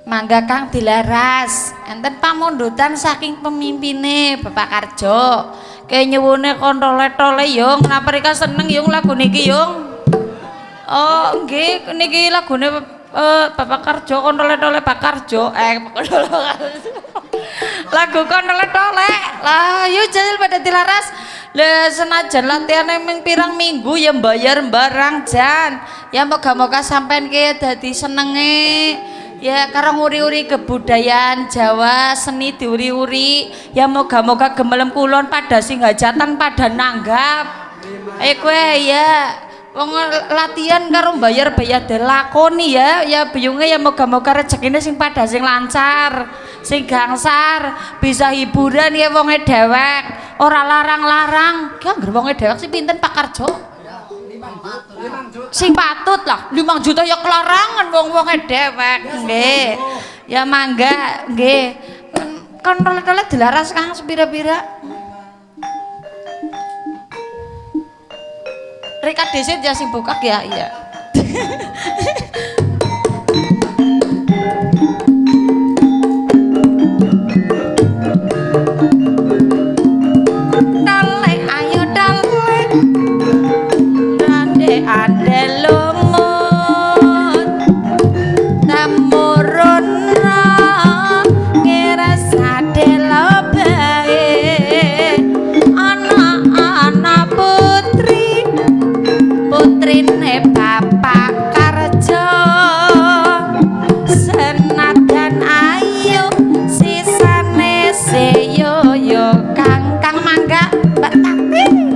Mangga Kang dilaras enten pamundutan saking pemimpine Bapak Karjo kaya nyuwune kontole-tole yung kenapa rika seneng yung lagu niki yung oh nggih niki lagune Bapak Karjo kontole-tole Pak Karjo lagu kontole-tole lah yuk jajal pada dilaras lah senajan latihan emang pirang minggu ya bayar barang jan ya moga-moga sampean kaya dadi senenge ya karena nguri-uri kebudayaan Jawa seni diuri-uri ya moga-moga gemelem kulon pada sing hajatan pada nanggap kowe ya wong latihan karo bayar-bayar delakoni ya biyunge ya moga-moga rezekine sing pada sing lancar sing gangsar bisa hiburan ya wonge dewek ora larang-larang ki anggere wonge dewek sing pinten Pak Karjo sing patut lah 5 juta ya kelarangan wong-wonge dewek nggih ya mangga nggih kon tole-tole dilaras Kang sepira-pira Rika desit ya sing bukak ya iya ade lumut tamurun ngeras ade lobae anak-anak putrine Bapak Karjo senajan ayu sisane seyoyo kang mangga Mbak Tati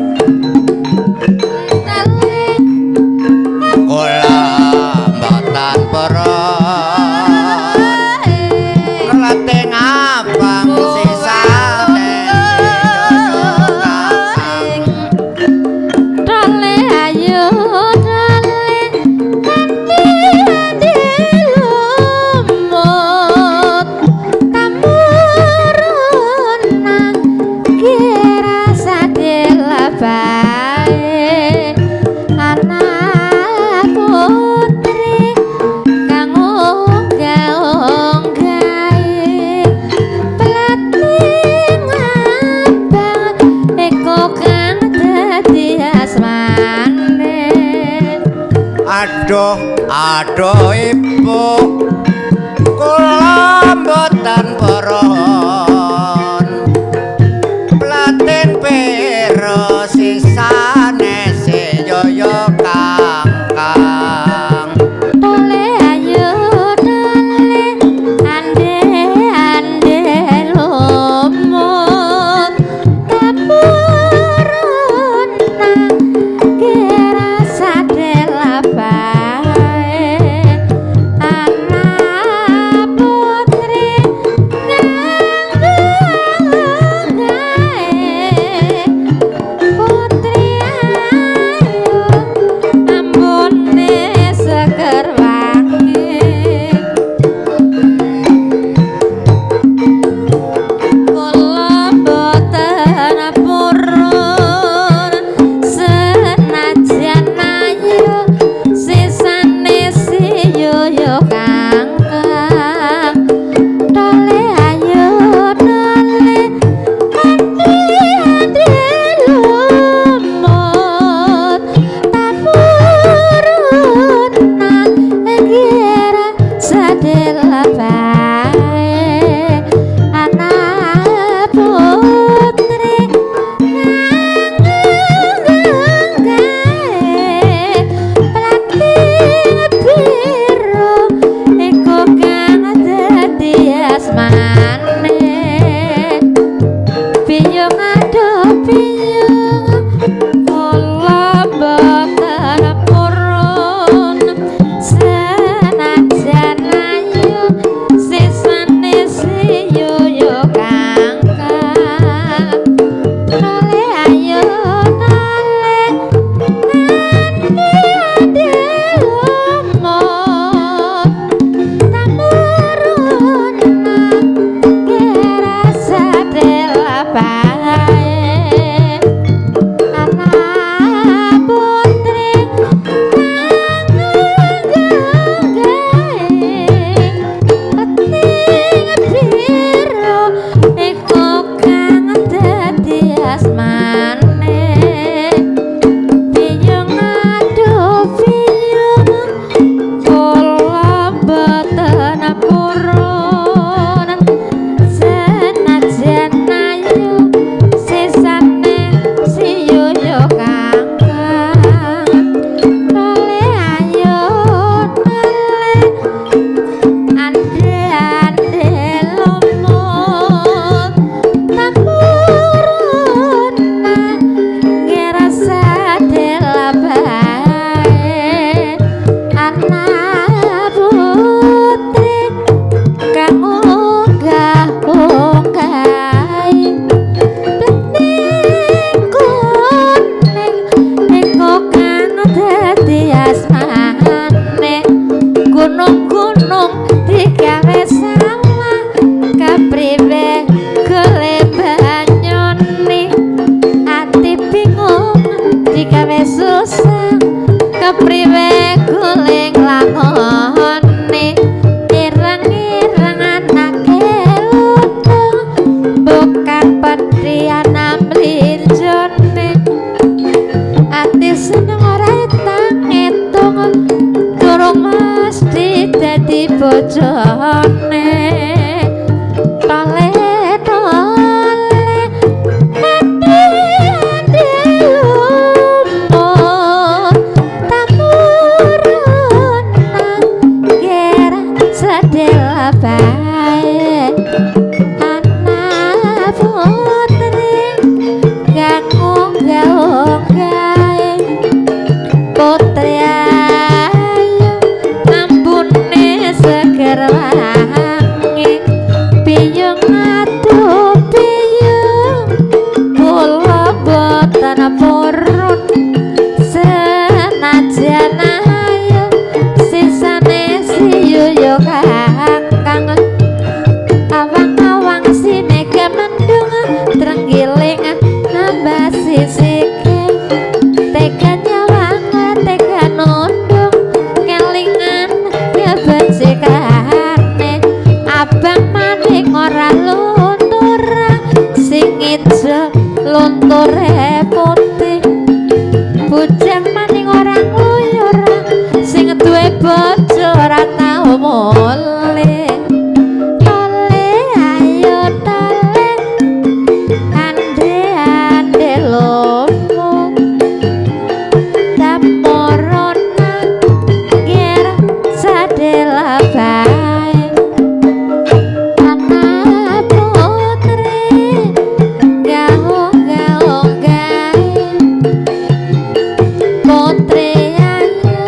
aduh ibu kula mboten poron platen pero sisane seyoyo kang tole ayo tole ande lumut tapurun nang kira sadela digawe salah kepriwe golek banyune ati bingung digawe susah kepriwe golek lakone ireng-ireng anake luto bukan petrian amlinjone ati seneng ora etang-etung durung mesti dadi bojone tole tole ati lumur tamurun gera sedela bae anak putri ganggu gawe putri ayu ambune seger wangi piyung aduh piyung kula boten purun senajan ayu sisane siyo kakang awang-awang sinega mendung trenggiling nambah sisike tega nyawang tega nundung kelingan ya becikane abang maning ora luntur sing ijo lunture putih bujang maning ora nguyur sing duwe bojo ora tau mulih tole ayo tole ande lomo tamorona ger sadela bae anak putri gaung-gaung gae putri ayu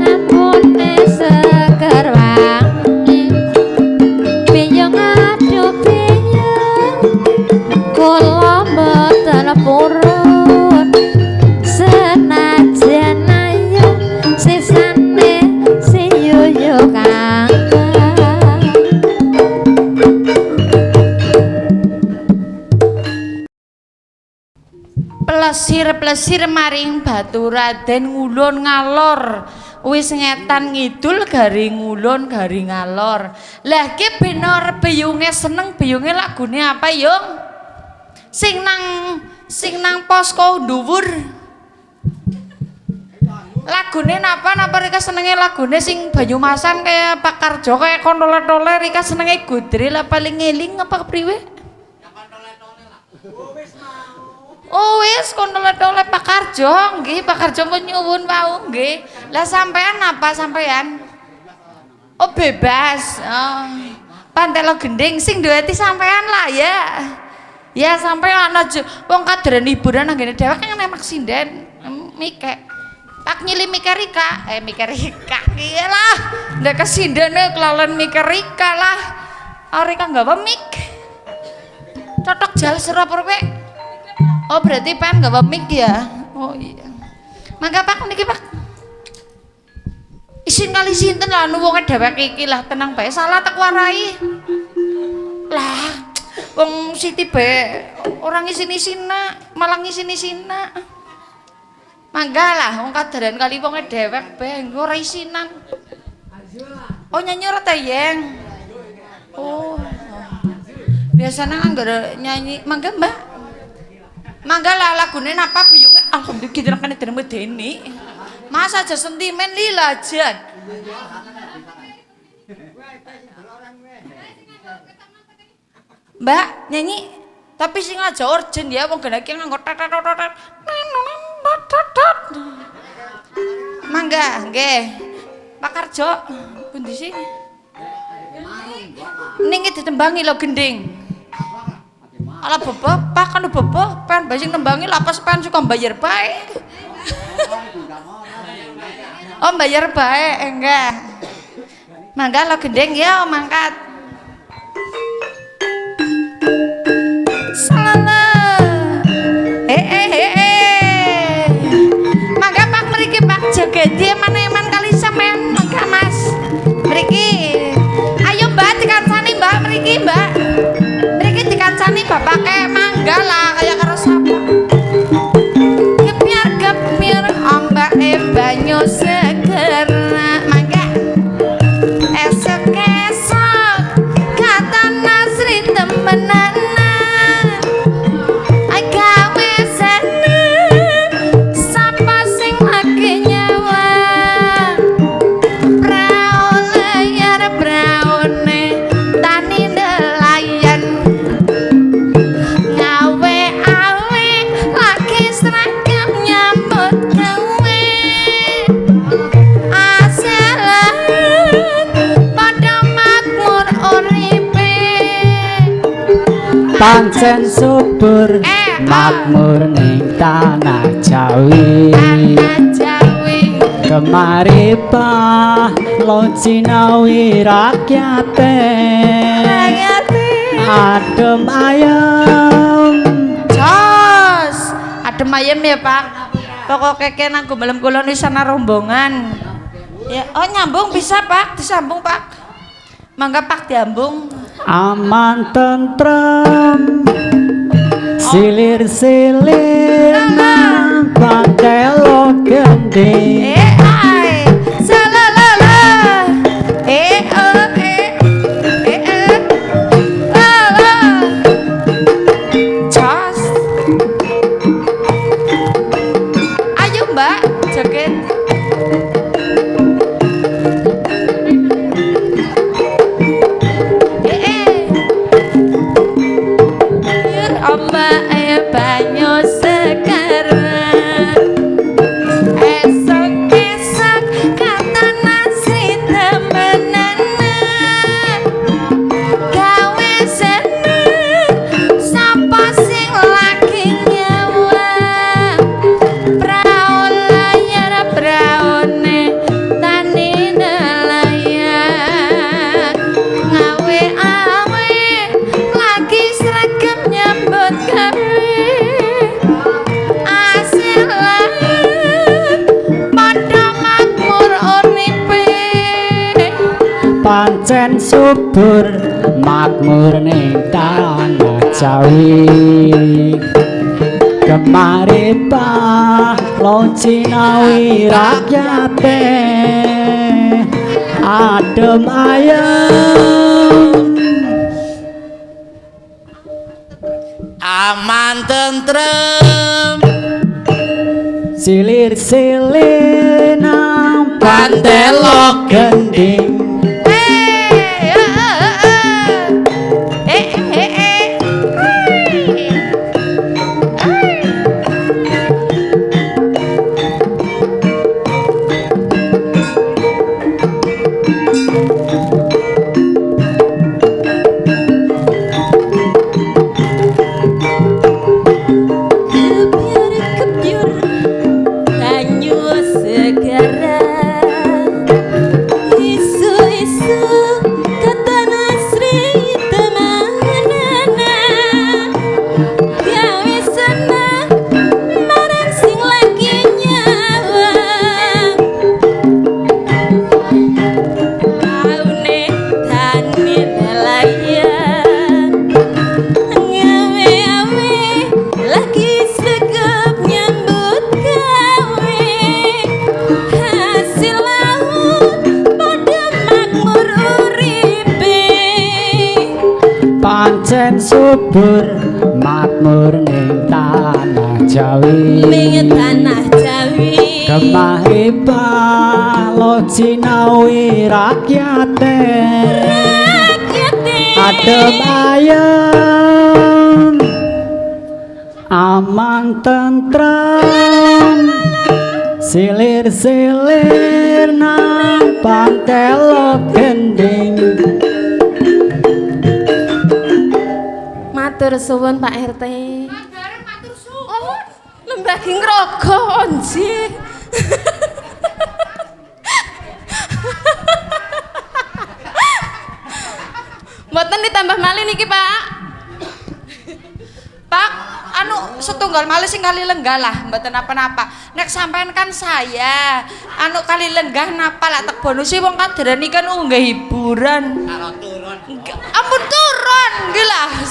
ampune seger wangi piyung aduh piyung kula mboten purun senajan ayu sisane siyo kakang plesir-plesir maring Baturaden ngulon ngalor wis ngetan ngidul garing ngulon garing ngalor lah ki benor beyunge seneng beyunge lagune apa yung sing nang posko dhuwur lagune napa Rika senenge lagune sing Banyumasan kaya Pak Karjo kaya kontole-tole Rika senenge Gudril apa paling ngeling apa kepriwe oh wis kontole-tole Pak Karjo nggih Pak Karjo pun nyuwun wau nggih lah sampean apa sampean oh bebas oh. Pantelo gending sing duweti sampean lah ya sampean aja wong kadaren hiburan nang ngene dhewek kan emak sinden mikek tak nyili mikir Rika iya lah ndak kesindene kelalen mikir Rika lah Rika nggawa mik cocok jal serapa kowe oh berarti pengen nggawa mik ya oh iya mangga Pak niki Pak isin kali sinten lah wonge dhewek iki lah tenang bae salah tak warai lah wong Siti bae orang isin-isina malah ngisin-isina mangga lah wong kadaran kali wonge dhewek bae ora isinan oh nyanyi ora ta Yeng oh biasanya anggere nyanyi mangga Mbak mangga lah lagune napa biyunge alhamdulillah kita kan dereng medeni mas aja sentimen lila jan Mbak nyanyi tapi sing aja urgent ya wong genaki nganggo tet mangga nggih Pak Karjo pundi sih ning ditembangi lho gending ala bebek Pak kan bebek pen basing nembangi lapas pen suka bayar bae oh bayar bae enggak mangga lo gending ya mangkat salala mangga Pak mriki Pak jagedi eman-eman kali sampean mangga Mas mriki pancen subur makmur ning tanah Jawi tanah Jawi kemari lo cinawi rakyate adem ayem jos adem ayem ya Pak pokoknya kena aku belum kulon di sana rombongan ya oh nyambung bisa Pak disambung Pak mangga Pak diambung aman tentrem silir-silir nampak telo gending ai salalala la jos ayo Mbak joget Ombak banyu sekarang esok-esok kata nasri temenan gawe seneng sapa sing lagi nyawa prau layar praune tani nelayan ngawe awe lagi sregep nyambut gawe asil laut padha makmur uripe pancen subur makmur ning tanah Jawi kemari lo cinawi rakyate adem ayem aman tentrem silir-silir nampak telo gending kebyur banyu segara isu-isu kata nasri temanana gawe senang marang sing lagi nyawa aune tani nelayan ngawe-awe lagi segep nyambut gawe hasil laut pada makmur uripe pancen subur makmur ning tanah Jawi ning tanah Jawi kemari lo cinawi rakyate adem ayem aman tentrem silir-silir nampak telo gending matur suwun Pak RT matur suwun lembagi ngrogo onji mboten ditambah malih niki Pak Pak, anu setunggal malih sing kali lenggah lah, mboten apa-apa. Nek sampean kan saya, anu kali lenggah napa lak tek bonusi wong kaderani kan unggah hiburan. Ampun turun, nggih lah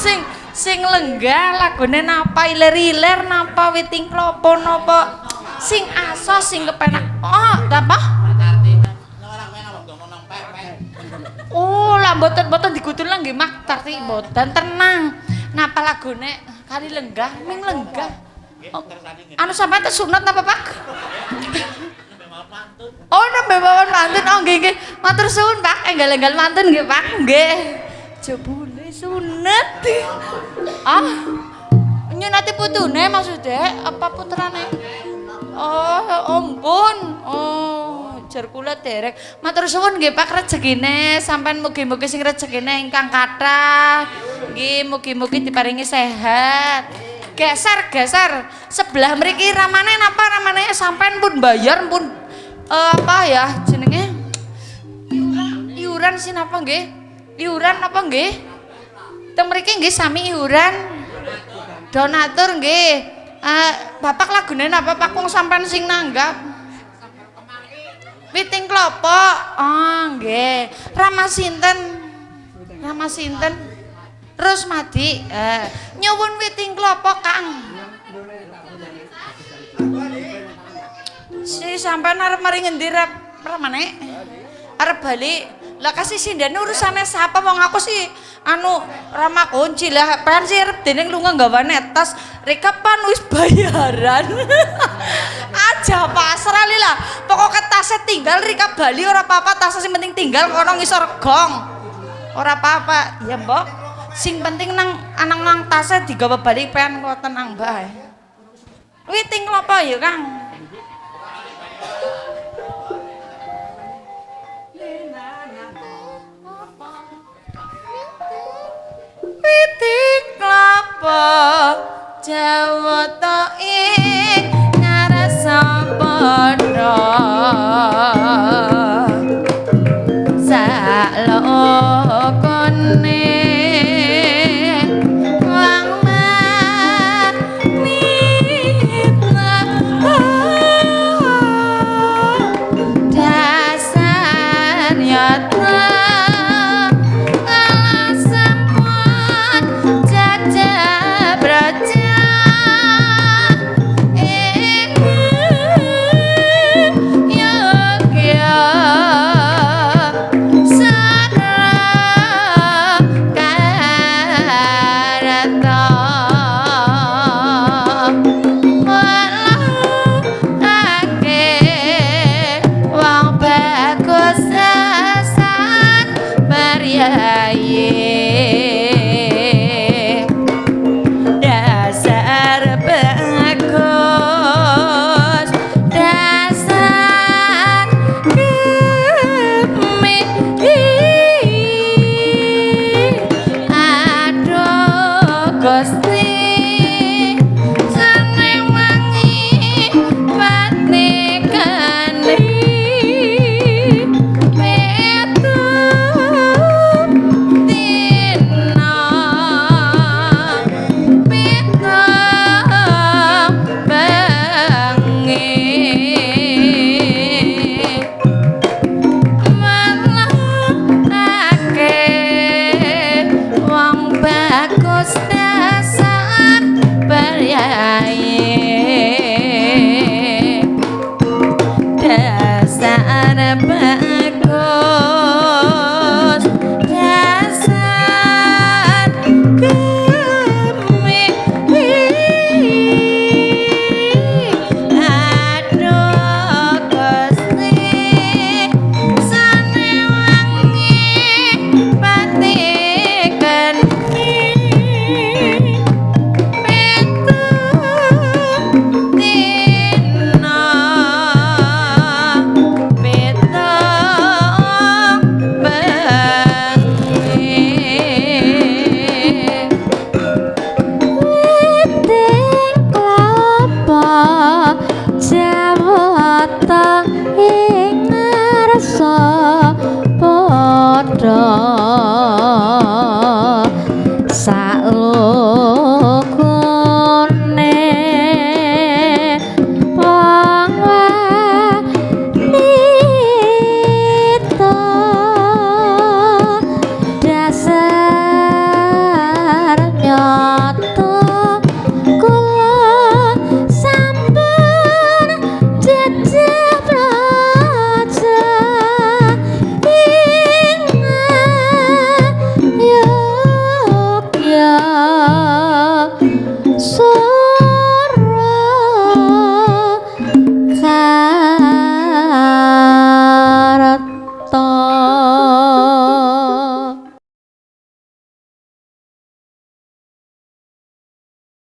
sing lenggah lagune napa iler-iler napa witing klopo napa sing asos sing kepenak. Oh, napa? Oh, lah mboten digudul lah nggih Mak Tarti mboten tenang. Napa lagune kali lenggah, ming lenggah. Oh, anu sampean teh sunat napa Pak? Oh, nembe mawon mantun. Oh, nggih. Matur suwun Pak, enggal-enggal mantun nggih Pak. Nggih. Jebule sunat. Ah. Nyunati putune maksudnya apa putrane? Oh, ampun. Oh, jar kula derek. Matur suwun nggih Pak rezekine sampean mugi-mugi sing rezekine ingkang kathah. Nggih mugi-mugi diparingi sehat. Geser sebelah mriki ramane napa ramane sampean pun bayar pun apa ya jenenge iuran sih napa nggih? Iuran napa nggih? Teng mriki nggih sami iuran. Donatur nggih. Bapak lagune napa Pak wong sampean sing nanggap? Witing klopo. Oh, nggih. Rama sinten? Rama sinten? Rusmadi. Nyuwun witing klopo, Kang. Si sampean arep mari ngendi ramane? Arep bali. Lah kasih sindene urusane sapa wong aku sih anu Rama kunci lah pengen sih arep dening lunga nggawane tas rekapan wis bayaran. Aja pasrah li lah. Pokoke tasnya tinggal Rika bali ora apa-apa tasnya sing penting tinggal kono ngisor gong. Ora apa-apa. Ya, Mbok. Sing penting nang anang tasnya digawa bali pengen kok tenang bae. Witing klopo ya, Kang? Witing klopo jawata ing ngarasa padha salokone wang manita dasar nyata padha sakluk